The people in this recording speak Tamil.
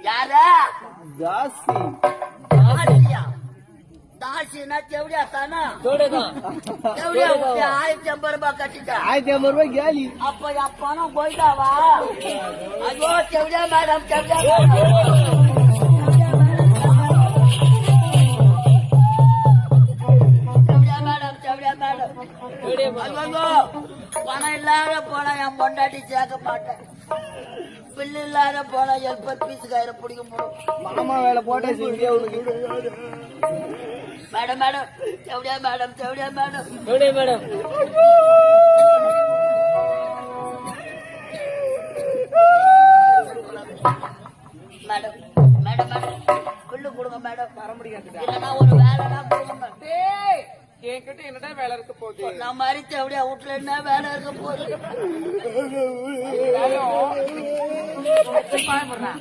யாரா ஜாஸ்தி தாசியா தாசினா செவடியா தானா தோடதான் செவடியா 1050 ரூபாய் கட்டிட்டா 1050 ரூபாய் கேலி அப்ப என் பணம் போயிட்டாவா ஐயோ செவடியா மேடம் செவடியா பணம் இல்லாத போனா என் பொண்டாட்டி சேர்க்க மாட்டேன் பில்லு இல்லாத போனா எழுப்பது பீஸுக்காயிர பிடிக்க முடியும் மாமா வேலை போட்டே செஞ்சே உனக்கு மேடம் மேடம் செவடியா மேடம் செவடியா madam madam madam madam madam bill கொடுங்க மேடம் வர முடியாது இல்லைன்னா ஒரு வேலைனா கொடுங்க என்கிட்ட என்னடா வேலை இருக்க போகுது நான் மாதிரி செவடியா வீட்டுல என்ன வேலை இருக்க போகுது பயப்படுறேன்